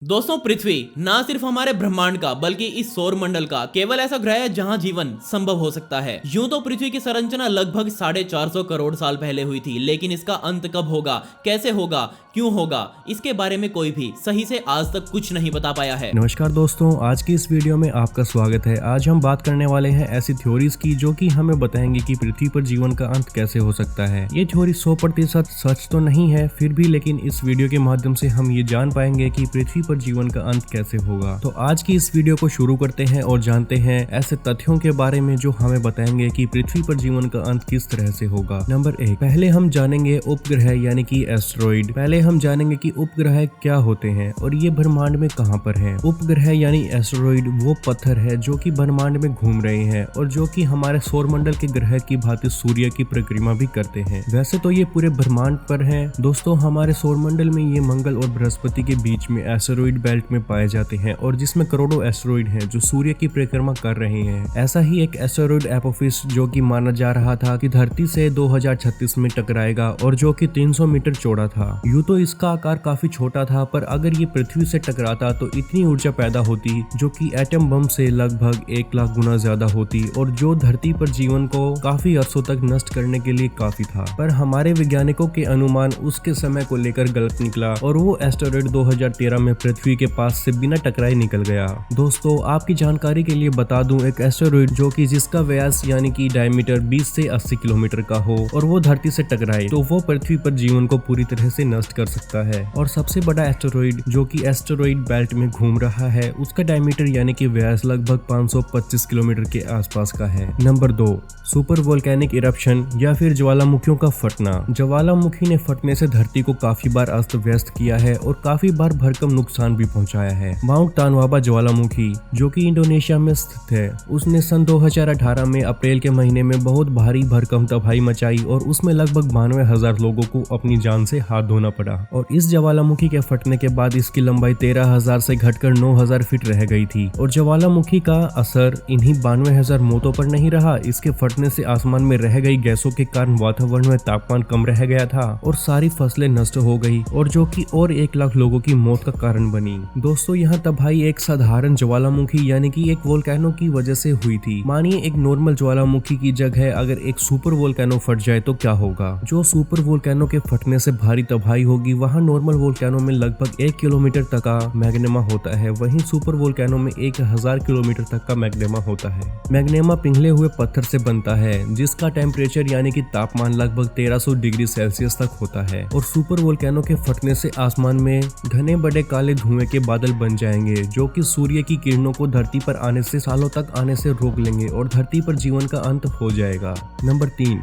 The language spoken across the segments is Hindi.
दोस्तों, पृथ्वी ना सिर्फ हमारे ब्रह्मांड का बल्कि इस सौर मंडल का केवल ऐसा ग्रह है जहां जीवन संभव हो सकता है। यूं तो पृथ्वी की संरचना लगभग 450 करोड़ साल पहले हुई थी, लेकिन इसका अंत कब होगा, कैसे होगा, क्यों होगा, इसके बारे में कोई भी सही से आज तक कुछ नहीं बता पाया है। नमस्कार दोस्तों, आज की इस वीडियो में आपका स्वागत है। आज हम बात करने वाले हैं ऐसी थ्योरीज की जो कि हमें बताएंगे कि पृथ्वी पर जीवन का अंत कैसे हो सकता है। ये थ्योरी 100% सच तो नहीं है फिर भी, लेकिन इस वीडियो के माध्यम से हम ये जान पाएंगे कि पृथ्वी पर जीवन का अंत कैसे होगा। तो आज की इस वीडियो को शुरू करते हैं और जानते हैं ऐसे तथ्यों के बारे में जो हमें बताएंगे कि पृथ्वी पर जीवन का अंत किस तरह से होगा। नंबर 1, पहले हम जानेंगे उपग्रह यानी कि एस्टेरॉइड। पहले हम जानेंगे कि उपग्रह क्या होते हैं और ये ब्रह्मांड में कहां पर हैं। उपग्रह यानी एस्टेरॉइड वो पत्थर है जो कि ब्रह्मांड में घूम रहे हैं और जो कि हमारे सौरमंडल के ग्रह की भांति सूर्य की परिक्रमा भी करते हैं। वैसे तो ये पूरे ब्रह्मांड पर हैं दोस्तों। हमारे सौरमंडल में ये मंगल और बृहस्पति के बीच में एस्टेरॉइड बेल्ट में पाए जाते हैं और जिसमें करोड़ों एस्टेरॉइड हैं जो सूर्य की परिक्रमा कर रहे हैं। ऐसा ही एक एस्टेरॉइड एपोफिस जो कि माना जा रहा था कि धरती से 2036 में टकराएगा और जो कि 300 मीटर चौड़ा था। यूं तो इसका आकार काफी छोटा था, पर अगर ये पृथ्वी से टकराता तो इतनी ऊर्जा पैदा होती जो कि एटम बम से लगभग 1 लाख गुना ज्यादा होती और जो धरती पर जीवन को काफी अरसों तक नष्ट करने के लिए काफी था। पर हमारे वैज्ञानिकों के अनुमान उसके समय को लेकर गलत निकला और वो एस्टेरॉइड 2013 में पृथ्वी के पास से बिना टकराए निकल गया। दोस्तों, आपकी जानकारी के लिए बता दूं, एक एस्टेरॉइड जो कि जिसका व्यास यानी कि डायमीटर 20 से 80 किलोमीटर का हो और वो धरती से टकराए तो वो पृथ्वी पर जीवन को पूरी तरह से नष्ट कर सकता है। और सबसे बड़ा एस्टेरॉइड जो कि एस्टेरॉइड बेल्ट में घूम रहा है उसका डायमीटर यानी कि व्यास लगभग 525 किलोमीटर के आसपास का है। नंबर 2, सुपर वोल्केनिक इरप्शन या फिर ज्वालामुखियों का फटना। ज्वालामुखी ने फटने से धरती को काफी बार अस्त व्यस्त किया है और काफी बार भरकम नुकसान भी पहुंचाया है। माउंट तानवाबा ज्वालामुखी जो कि इंडोनेशिया में स्थित है, उसने सन 2018 में अप्रैल के महीने में बहुत भारी भरकम तबाही मचाई और उसमें लगभग 92,000 लोगों को अपनी जान से हाथ धोना पड़ा। और इस ज्वालामुखी के फटने के बाद इसकी लंबाई 13,000 से घटकर 9,000 फीट रह गई थी। और ज्वालामुखी का असर इन्हीं 92,000 मौतों पर नहीं रहा, इसके फटने से आसमान में रह गई गैसों के कारण वातावरण में तापमान कम रह गया था और सारी फसलें नष्ट हो गई और जो कि और 1 लाख लोगों की मौत का कारण बनी। दोस्तों, यहाँ तबाही एक साधारण ज्वालामुखी यानी कि एक वोल्केनो की वजह से हुई थी। मानिए एक नॉर्मल ज्वालामुखी की जगह अगर एक सुपर वोल्केनो फट जाए तो क्या होगा। जो सुपर वोल्केनो के फटने से भारी तबाही होगी, वहाँ नॉर्मल वोल्केनो में लगभग 1 किलोमीटर तक का मैग्नेमा होता है, वहीं सुपर वोल्केनो में 1000 किलोमीटर तक का मैग्नेमा होता है। मैग्नेमा पिघले हुए पत्थर से बनता है जिसका टेम्परेचर यानी कि तापमान लगभग 1300 डिग्री सेल्सियस तक होता है। और सुपर वोल्केनो के फटने से आसमान में घने बड़े काले धुएं के बादल बन जाएंगे जो कि सूर्य की किरणों को धरती पर आने से सालों तक आने से रोक लेंगे और धरती पर जीवन का अंत हो जाएगा। नंबर 3,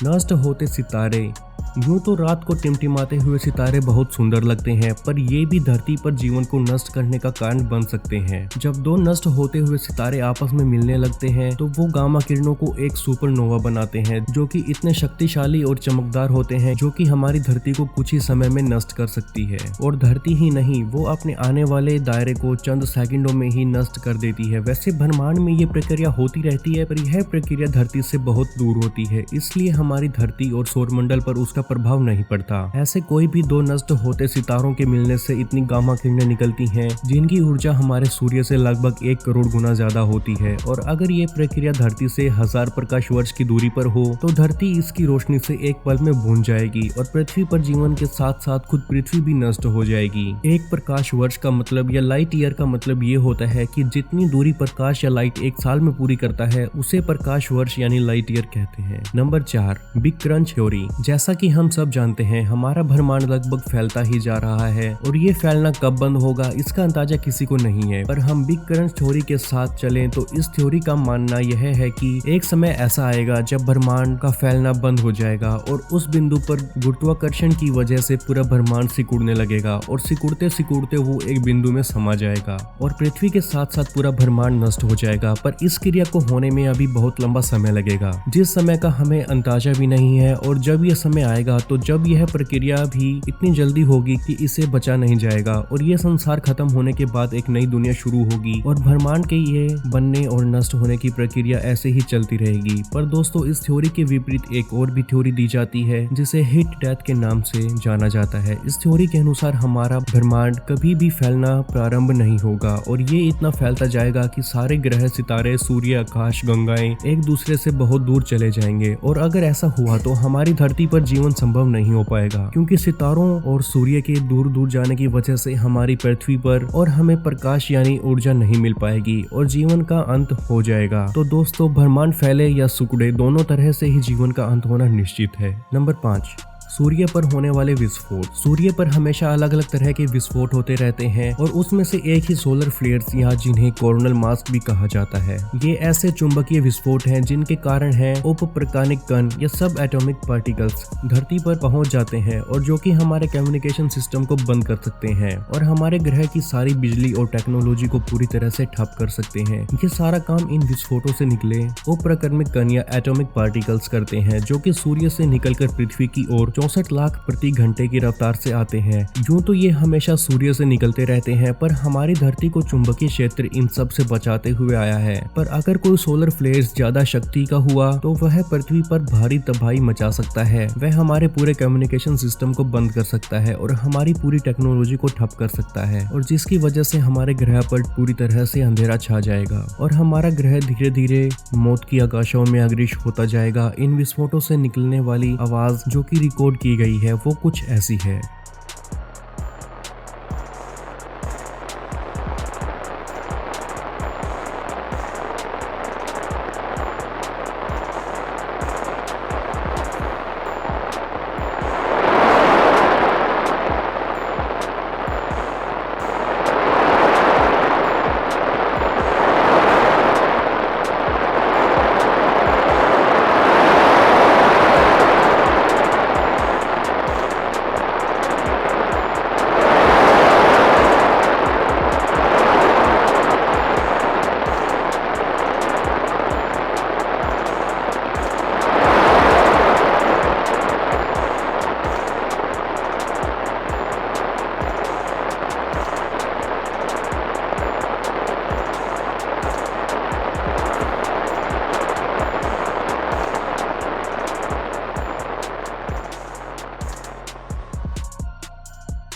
नष्ट होते सितारे। यूं तो रात को टिमटिमाते हुए सितारे बहुत सुंदर लगते हैं, पर ये भी धरती पर जीवन को नष्ट करने का कारण बन सकते हैं। जब 2 नष्ट होते हुए सितारे आपस में मिलने लगते हैं तो वो गामा किरणों को एक सुपरनोवा बनाते हैं जो कि इतने शक्तिशाली और चमकदार होते हैं जो कि हमारी धरती को कुछ ही समय में नष्ट कर सकती है। और धरती ही नहीं, वो अपने आने वाले दायरे को चंद सेकंडों में ही नष्ट कर देती है। वैसे ब्रह्मांड में ये प्रक्रिया होती रहती है, पर यह प्रक्रिया धरती से बहुत दूर होती है, इसलिए हमारी धरती और सौरमंडल पर उसका प्रभाव नहीं पड़ता। ऐसे कोई भी 2 नष्ट होते सितारों के मिलने से इतनी गामा किरणें निकलती हैं जिनकी ऊर्जा हमारे सूर्य से लगभग 1 करोड़ गुना ज्यादा होती है। और अगर ये प्रक्रिया धरती से 1000 प्रकाश वर्ष की दूरी पर हो तो धरती इसकी रोशनी से एक पल में भून जाएगी और पृथ्वी पर जीवन के साथ साथ खुद पृथ्वी भी नष्ट हो जाएगी। 1 प्रकाश वर्ष का मतलब या लाइट ईयर का मतलब ये होता है कि जितनी दूरी प्रकाश या लाइट 1 साल में पूरी करता है उसे प्रकाश वर्ष यानी लाइट ईयर कहते हैं। Number 4, big crunch theory. जैसा कि हम सब जानते हैं, हमारा ब्रह्मांड लगभग फैलता ही जा रहा है और ये फैलना कब बंद होगा इसका अंदाजा किसी को नहीं है। पर हम बिग क्रंच थ्योरी के साथ चलें तो इस थ्योरी का मानना यह है कि एक समय ऐसा आएगा जब ब्रह्मांड का फैलना बंद हो जाएगा और उस बिंदु पर गुरुत्वाकर्षण की वजह से पूरा ब्रह्मांड सिकुड़ने लगेगा और सिकुड़ते सिकुड़ते वो एक बिंदु में समा जाएगा और पृथ्वी के साथ साथ पूरा ब्रह्मांड नष्ट हो जाएगा। पर इस क्रिया को होने में अभी बहुत लंबा समय लगेगा, जिस समय का हमें अंदाजा भी नहीं है। और जब यह समय आएगा आएगा तो जब यह प्रक्रिया भी इतनी जल्दी होगी कि इसे बचा नहीं जाएगा और ये संसार खत्म होने के बाद एक नई दुनिया शुरू होगी और ब्रह्मांड के ये बनने और नष्ट होने की प्रक्रिया ऐसे ही चलती रहेगी। पर दोस्तों इस थ्योरी के विपरीत एक और भी थ्योरी दी जाती है जिसे हिट डेथ के नाम से जाना जाता है। इस थ्योरी के अनुसार हमारा ब्रह्मांड कभी भी फैलना प्रारंभ नहीं होगा और ये इतना फैलता जाएगा कि सारे ग्रह, सितारे, सूर्य, आकाश, गंगाएं एक दूसरे से बहुत दूर चले जाएंगे। और अगर ऐसा हुआ तो हमारी धरती पर जीवन संभव नहीं हो पाएगा, क्योंकि सितारों और सूर्य के दूर दूर जाने की वजह से हमारी पृथ्वी पर और हमें प्रकाश यानी ऊर्जा नहीं मिल पाएगी और जीवन का अंत हो जाएगा। तो दोस्तों ब्रह्मांड फैले या सिकुड़े, दोनों तरह से ही जीवन का अंत होना निश्चित है। नंबर 5, सूर्य पर होने वाले विस्फोट। सूर्य पर हमेशा अलग अलग तरह के विस्फोट होते रहते हैं और उसमें से एक ही सोलर फ्लेयर्स या जिन्हें कोरोनल मास भी कहा जाता है। ये ऐसे चुंबकीय विस्फोट हैं जिनके कारण है उपप्रकानिक कण या सब एटॉमिक पार्टिकल्स धरती पर पहुंच जाते हैं और जो कि हमारे कम्युनिकेशन सिस्टम को बंद कर सकते हैं और हमारे ग्रह की सारी बिजली और टेक्नोलॉजी को पूरी तरह से ठप कर सकते हैं। ये सारा काम इन विस्फोटों से निकले उपप्रकानिक कण या एटॉमिक पार्टिकल्स करते हैं, जो कि सूर्य से निकलकर पृथ्वी की ओर 64 लाख प्रति घंटे की रफ्तार से आते हैं। यूं तो ये हमेशा सूर्य से निकलते रहते हैं, पर हमारी धरती को चुंबकीय क्षेत्र इन सब से बचाते हुए आया है। पर अगर कोई सोलर फ्लेयर्स ज्यादा शक्ति का हुआ तो वह पृथ्वी पर भारी तबाही मचा सकता है। वह हमारे पूरे कम्युनिकेशन सिस्टम को बंद कर सकता है और हमारी पूरी टेक्नोलॉजी को ठप कर सकता है, और जिसकी वजह से हमारे ग्रह पर पूरी तरह से अंधेरा छा जाएगा और हमारा ग्रह धीरे धीरे मौत की आकाशों में अग्रसर होता जाएगा। इन विस्फोटों से निकलने वाली आवाज जो कि रिकॉर्ड की गई है वो कुछ ऐसी है।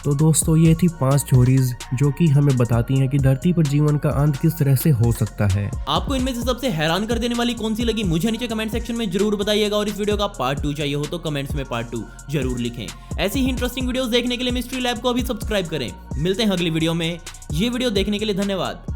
तो दोस्तों ये थी 5 थ्योरीज जो कि हमें बताती हैं कि धरती पर जीवन का अंत किस तरह से हो सकता है। आपको इनमें से सबसे हैरान कर देने वाली कौन सी लगी मुझे नीचे कमेंट सेक्शन में जरूर बताइएगा, और इस वीडियो का पार्ट 2 चाहिए हो तो कमेंट्स में पार्ट 2 जरूर लिखें। ऐसी ही इंटरेस्टिंग वीडियोस देखने के लिए मिस्ट्री लैब को अभी सब्सक्राइब करें। मिलते हैं अगली वीडियो में। ये वीडियो देखने के लिए धन्यवाद।